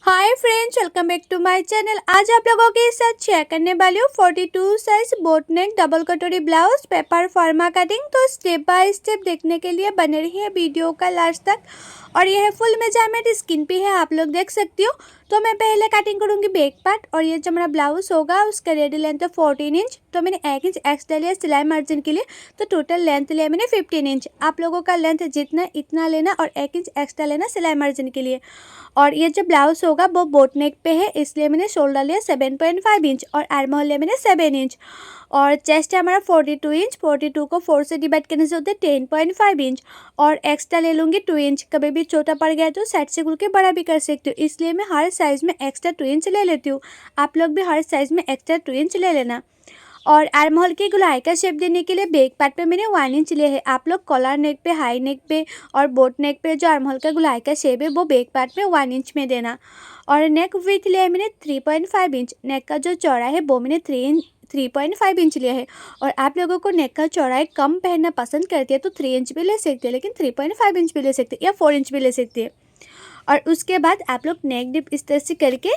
Hi friends, welcome back to my channel. आज आप लोगों के साथ शेयर करने वाली हूँ 42 साइज बोट नेक डबल कटोरी ब्लाउज पेपर फॉर्मा कटिंग। तो स्टेप बाय स्टेप देखने के लिए बने रहिए वीडियो का लास्ट तक। और यह फुल मेजरमेंट स्किन पे है, आप लोग देख सकती हो। तो मैं पहले कटिंग करूँगी बैक पार्ट। और ये जो मेरा ब्लाउज होगा उसका रेडी लेंथ है 14 इंच। तो मैंने 1 इंच एक्स्ट्रा लिया सिलाई मार्जिन के लिए। तो टोटल लेंथ लिया मैंने 15 इंच। आप लोगों का लेंथ जितना इतना लेना और 1 इंच एक्स्ट्रा लेना सिलाई मार्जिन के लिए। और ये जो ब्लाउज होगा वो बोट नेक पे है, इसलिए मैंने शोल्डर लिया 7.5 इंच और आर्म होल लिया मैंने 7 इंच। और चेस्ट है हमारा 42 इंच। 42 को 4 से डिवाइड करने से होते हैं 10.5 इंच। और एक्स्ट्रा ले लूँगी 2 इंच। कभी भी छोटा पड़ गया तो साइड से खुल के बड़ा भी कर सकती हूँ, इसलिए मैं हर साइज़ में एक्स्ट्रा 2 इंच ले लेती हूँ। आप लोग भी हर साइज़ में एक्स्ट्रा 2 इंच ले लेना। और आर्म होल की गोलाई का शेप देने के लिए बैक पार्ट पे मैंने 1 इंच लिया है। आप लोग कॉलर नेक पे, हाई नेक पे और बोट नेक पे जो आर्म होल का गोलाई का शेप है वो बैक पार्ट में 1 इंच में देना। और नेक विड्थ लिया है मैंने 3.5 इंच। नेक का जो चौड़ा है वो मैंने 3.5 इंच लिया है। और आप लोगों को नेक का चौड़ाई कम पहनना पसंद करती है तो 3 इंच भी ले सकते हैं, लेकिन 3.5 इंच भी ले सकते हैं या 4 इंच भी ले सकते हैं। और उसके बाद आप लोग नेक डिप इस तरह से करके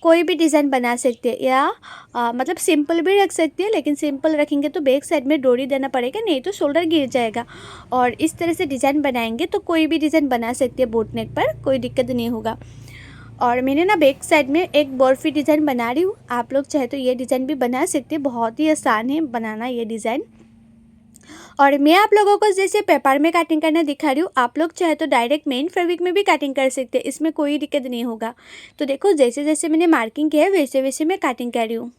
कोई भी डिज़ाइन बना सकते हैं, या मतलब सिंपल भी रख सकते हैं, लेकिन सिंपल रखेंगे तो बैक साइड में डोरी देना पड़ेगा, नहीं तो शोल्डर गिर जाएगा। और इस तरह से डिज़ाइन बनाएंगे तो कोई भी डिज़ाइन बना सकते हैं बोट नेक पर, कोई दिक्कत नहीं होगा। और मैंने ना बैक साइड में एक बर्फी डिज़ाइन बना रही हूँ। आप लोग चाहे तो ये डिज़ाइन भी बना सकते हैं, बहुत ही आसान है बनाना ये डिज़ाइन। और मैं आप लोगों को जैसे पेपर में कटिंग करना दिखा रही हूँ, आप लोग चाहे तो डायरेक्ट मेन फैब्रिक में भी कटिंग कर सकते हैं, इसमें कोई दिक्कत नहीं होगा। तो देखो जैसे जैसे मैंने मार्किंग किया है वैसे वैसे मैं कटिंग कर रही हूँ।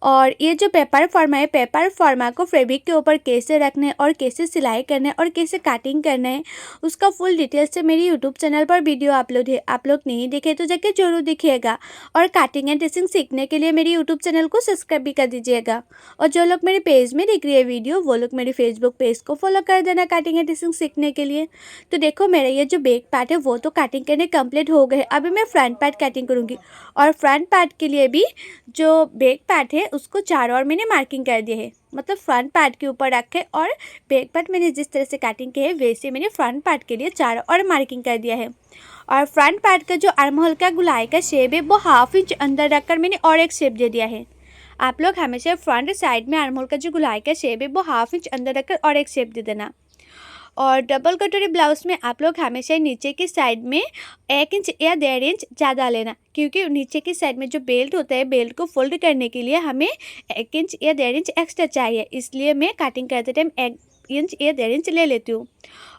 और ये जो पेपर फॉर्मा है, पेपर फॉर्मा को फैब्रिक के ऊपर कैसे रखना है और कैसे सिलाई करना है और कैसे कटिंग करना है, उसका फुल डिटेल्स से मेरी यूट्यूब चैनल पर वीडियो अपलोड है। आप लोग नहीं देखे तो जाके जरूर देखिएगा। और कटिंग एंड ड्रेसिंग सीखने के लिए मेरी यूट्यूब चैनल को सब्सक्राइब भी कर दीजिएगा। और जो लोग मेरे पेज में देख रही है वीडियो, वो लोग मेरे फेसबुक पेज को फॉलो कर देना कटिंग एंड ड्रेसिंग सीखने के लिए। तो देखो मेरा ये जो बैक पार्ट है वो तो कटिंग करने कम्प्लीट हो गए। अभी मैं फ्रंट पार्ट कटिंग करूँगी। और फ्रंट पार्ट के लिए भी जो बैक पार्ट है उसको चारों ओर मैंने मार्किंग कर दी है, मतलब फ्रंट पार्ट के ऊपर रखे। और बैक पार्ट मैंने जिस तरह से कटिंग की है वैसे मैंने फ्रंट पार्ट के लिए चारों ओर मार्किंग कर दिया है। और फ्रंट पार्ट का जो आर्म होल का गुलाई का शेप है वो 1/2 इंच अंदर रखकर मैंने और एक शेप दे दिया है। आप लोग हमेशा फ्रंट साइड में आर्म होल का जो गुलाई का शेप है वो 1/2 इंच अंदर रखकर और एक शेप दे देना। और डबल कटोरी ब्लाउज में आप लोग हमेशा नीचे की साइड में 1 इंच या 1.5 इंच ज़्यादा लेना, क्योंकि नीचे की साइड में जो बेल्ट होता है, बेल्ट को फोल्ड करने के लिए हमें 1 इंच या 1.5 इंच एक्स्ट्रा चाहिए, इसलिए मैं कटिंग करते टाइम 1 इंच या 1.5 इंच ले लेती हूँ।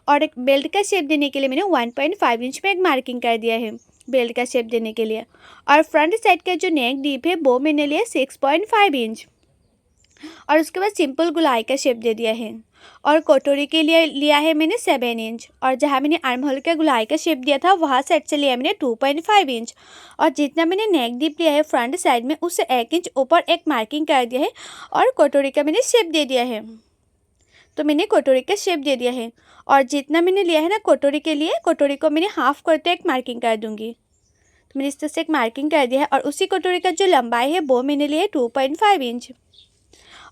और एक बेल्ट का शेप देने के लिए मैंने 1.5 इंच में एक मार्किंग कर दिया है बेल्ट का शेप देने के लिए। और फ्रंट साइड का जो नेक डीप है वो मैंने लिया 6.5 इंच। और उसके बाद सिंपल गुलाई का शेप दे दिया है। और कटोरी के लिए लिया है मैंने 7 इंच। और जहाँ मैंने आर्म होल का गुलाई का शेप दिया था वहाँ साइड से लिया मैंने 2.5 इंच। और जितना मैंने नेक डीप लिया है फ्रंट साइड में उससे 1 इंच ऊपर एक मार्किंग कर दिया है। और कटोरी का मैंने शेप दे दिया है, तो मैंने कटोरी का शेप दे दिया है। और जितना मैंने लिया है ना कटोरी के लिए, कटोरी को मैंने हाफ करते एक मार्किंग कर दूंगी। तो मैंने इस तरह से एक मार्किंग कर दिया है। और उसी कटोरी का जो लंबाई है वो मैंने लिया है 2.5 इंच।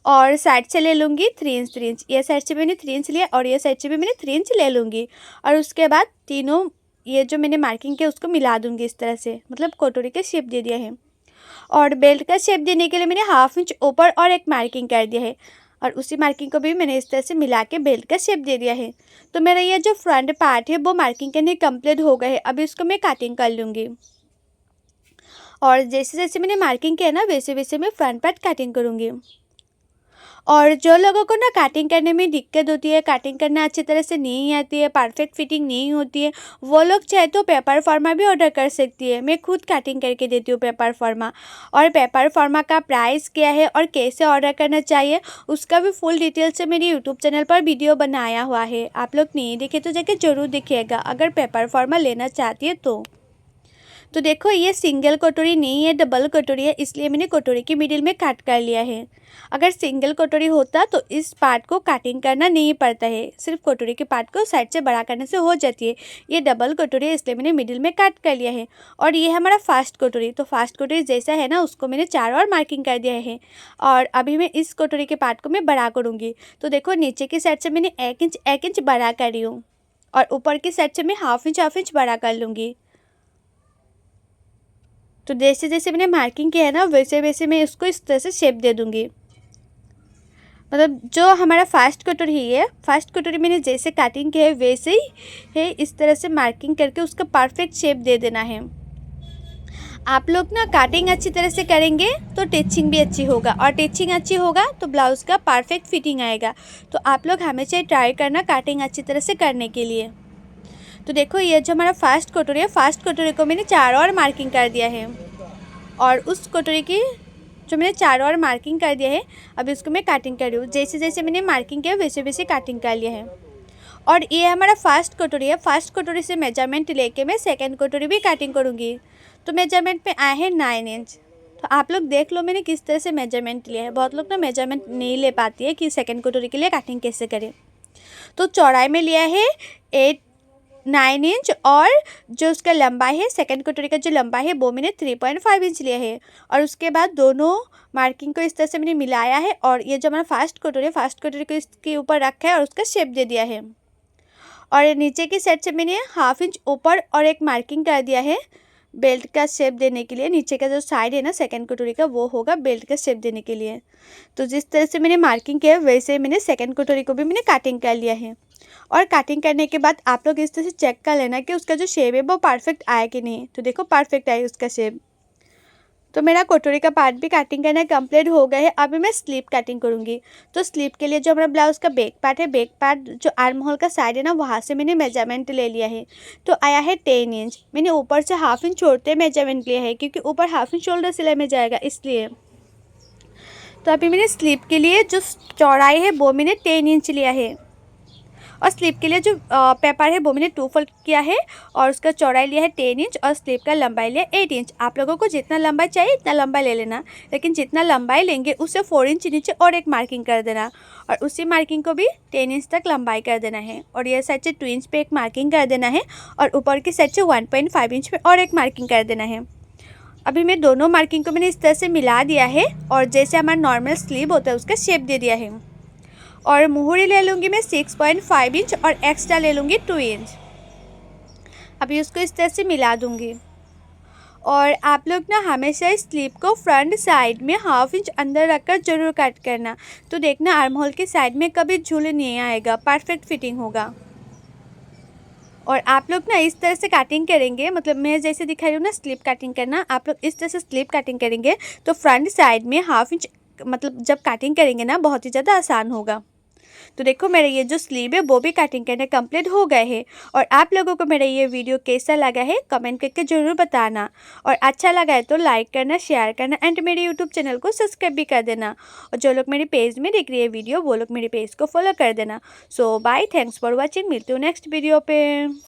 और साइड से ले लूँगी 3 इंच 3 इंच। ये साइड से भी मैंने 3 इंच लिया और ये साइड से भी मैंने 3 इंच ले लूँगी। और उसके बाद तीनों ये जो मैंने मार्किंग किया उसको मिला दूँगी इस तरह से, मतलब कटोरी का शेप दे दिया है। और बेल्ट का शेप देने के लिए मैंने 1/2 इंच ऊपर और एक मार्किंग कर दिया है। और उसी मार्किंग को भी मैंने इस तरह से मिला के बेल्ट का शेप दे दिया है। तो मेरा ये जो फ्रंट पार्ट है वो मार्किंग करने कंप्लीट हो गए है। अभी इसको मैं कटिंग कर लूँगी। और जैसे जैसे मैंने मार्किंग किया ना वैसे वैसे मैं फ्रंट पार्ट कटिंग करूँगी। और जो लोगों को ना कटिंग करने में दिक्कत होती है, कटिंग करना अच्छी तरह से नहीं आती है, परफेक्ट फिटिंग नहीं होती है, वो लोग चाहे तो पेपर फॉर्मा भी ऑर्डर कर सकती है। मैं खुद कटिंग करके देती हूँ पेपर फॉर्मा। और पेपर फॉर्मा का प्राइस क्या है और कैसे ऑर्डर करना चाहिए उसका भी फुल डिटेल से मेरे यूट्यूब चैनल पर वीडियो बनाया हुआ है। आप लोग नहीं देखे तो जाके ज़रूर देखिएगा अगर पेपर फॉर्मा लेना चाहती है तो देखो ये सिंगल कटोरी नहीं है, डबल कटोरी है, इसलिए मैंने कटोरी के मिडिल में काट कर लिया है। अगर सिंगल कटोरी होता तो इस पार्ट को कटिंग करना नहीं पड़ता है, सिर्फ कटोरी के पार्ट को साइड से बड़ा करने से हो जाती है। ये डबल कटोरी है इसलिए मैंने मिडिल में काट कर लिया है। और ये हमारा फास्ट कटोरी, तो फास्ट कटोरी जैसा है ना उसको मैंने चारों ओर मार्किंग कर दिया है। और अभी मैं इस कटोरी के पार्ट को मैं बड़ा करूँगी। तो देखो नीचे की साइड से मैंने 1 इंच बड़ा कर रही हूँ और ऊपर की साइड से मैं 1/2 इंच बड़ा कर लूँगी। तो जैसे जैसे मैंने मार्किंग किया है ना वैसे वैसे मैं इसको इस तरह से शेप दे दूँगी। मतलब जो हमारा फर्स्ट कटोरी है, फर्स्ट कटोरी मैंने जैसे कटिंग किया है वैसे ही है, इस तरह से मार्किंग करके उसका परफेक्ट शेप दे देना है। आप लोग ना कटिंग अच्छी तरह से करेंगे तो टिचिंग भी अच्छी होगा, और टिचिंग अच्छी होगा तो ब्लाउज़ का परफेक्ट फिटिंग आएगा। तो आप लोग हमेशा ट्राई करना कटिंग अच्छी तरह से करने के लिए। तो देखो ये जो हमारा फर्स्ट कटोरी है, फर्स्ट कटोरी को मैंने 4 और मार्किंग कर दिया है, और उस कटोरी की जो मैंने 4 और मार्किंग कर दिया है, अभी उसको मैं कटिंग कर रही हूँ। जैसे जैसे मैंने मार्किंग किया वैसे वैसे कटिंग कर लिया है। और ये हमारा फर्स्ट कटोरी है, फर्स्ट कटोरी से मेजरमेंट लेके मैं सेकंड कटोरी भी कटिंग करूँगी। तो मेजरमेंट पे आए हैं 9 इंच। तो आप लोग देख लो मैंने किस तरह से मेजरमेंट लिया है। बहुत लोग ना मेजरमेंट नहीं ले पाती है कि सेकंड कटोरी के लिए कटिंग कैसे करें। तो चौड़ाई में लिया है 9 इंच, और जो उसका लंबाई है, सेकंड कटोरी का जो लंबाई है वो मैंने 3.5 इंच लिया है। और उसके बाद दोनों मार्किंग को इस तरह से मैंने मिलाया है, और ये जो हमारा फर्स्ट कटोरी है, फर्स्ट कटोरी को इसके ऊपर रखा है और उसका शेप दे दिया है। और नीचे की साइड से मैंने 1/2 इंच ऊपर और एक मार्किंग कर दिया है बेल्ट का शेप देने के लिए। नीचे का जो साइड है ना सेकंड कटोरी का, वो होगा बेल्ट का शेप देने के लिए। तो जिस तरह से मैंने मार्किंग किया है वैसे मैंने सेकंड कटोरी को भी मैंने कटिंग कर लिया है। और कटिंग करने के बाद आप लोग इस तरह से चेक कर लेना कि उसका जो शेप है वो परफेक्ट आया कि नहीं। तो देखो परफेक्ट आया उसका शेप। तो मेरा कटोरी का पार्ट भी कटिंग करना कंप्लीट हो गया है। अभी मैं स्लीव कटिंग करूँगी। तो स्लीव के लिए जो हमारा ब्लाउज़ का बैक पार्ट है, बैक पार्ट जो आर्म होल का साइड है ना, वहाँ से मैंने मेजरमेंट ले लिया है। तो आया है 10 इंच। मैंने ऊपर से 1/2 इंच छोड़ते मेजरमेंट लिया है, क्योंकि ऊपर 1/2 इंच शोल्डर सिलाई में जाएगा इसलिए। तो अभी मैंने स्लीव के लिए जो चौड़ाई है वो मैंने 10 इंच लिया है, और स्लीव के लिए जो पेपर है वो मैंने 2 फोल्ड किया है, और उसका चौड़ाई लिया है 10 इंच, और स्लीव का लंबाई लिया 8 इंच। आप लोगों को जितना लंबाई चाहिए इतना लंबाई ले लेना, लेकिन जितना लंबाई लेंगे उससे 4 इंच नीचे और एक मार्किंग कर देना, और उसी मार्किंग को भी 10 इंच तक लंबाई कर देना है। और ये साइड से 2 इंच पे एक मार्किंग कर देना है, और ऊपर की साइड से 1.5 इंच पे और एक मार्किंग कर देना है। अभी मैं दोनों मार्किंग को मैंने इस तरह से मिला दिया है, और जैसे हमारा नॉर्मल स्लीव होता है उसका शेप दे दिया है। और मुहूरी ले लूँगी मैं 6.5 इंच, और एक्स्ट्रा ले लूँगी 2 इंच। अभी उसको इस तरह से मिला दूँगी। और आप लोग ना हमेशा स्लीव को फ्रंट साइड में 1/2 इंच अंदर रखकर ज़रूर कट करना। तो देखना आर्म होल की साइड में कभी झूल नहीं आएगा, परफेक्ट फिटिंग होगा। और आप लोग ना इस तरह से कटिंग करेंगे, मतलब मैं जैसे दिखा रही हूँ ना स्लीव कटिंग करना, आप लोग इस तरह से स्लीव कटिंग करेंगे तो फ्रंट साइड में 1/2 इंच मतलब जब कटिंग करेंगे ना बहुत ही ज़्यादा आसान होगा। तो देखो मेरा ये जो स्लीव है वो भी कटिंग करने कंप्लीट हो गए हैं। और आप लोगों को मेरा ये वीडियो कैसा लगा है कमेंट करके ज़रूर बताना, और अच्छा लगा है तो लाइक करना, शेयर करना, एंड मेरे यूट्यूब चैनल को सब्सक्राइब भी कर देना। और जो लोग मेरे पेज में देख रही है वीडियो वो लोग मेरे पेज को फॉलो कर देना। सो बाय, थैंक्स फॉर वॉचिंग, मिलती हूँ नेक्स्ट वीडियो पे।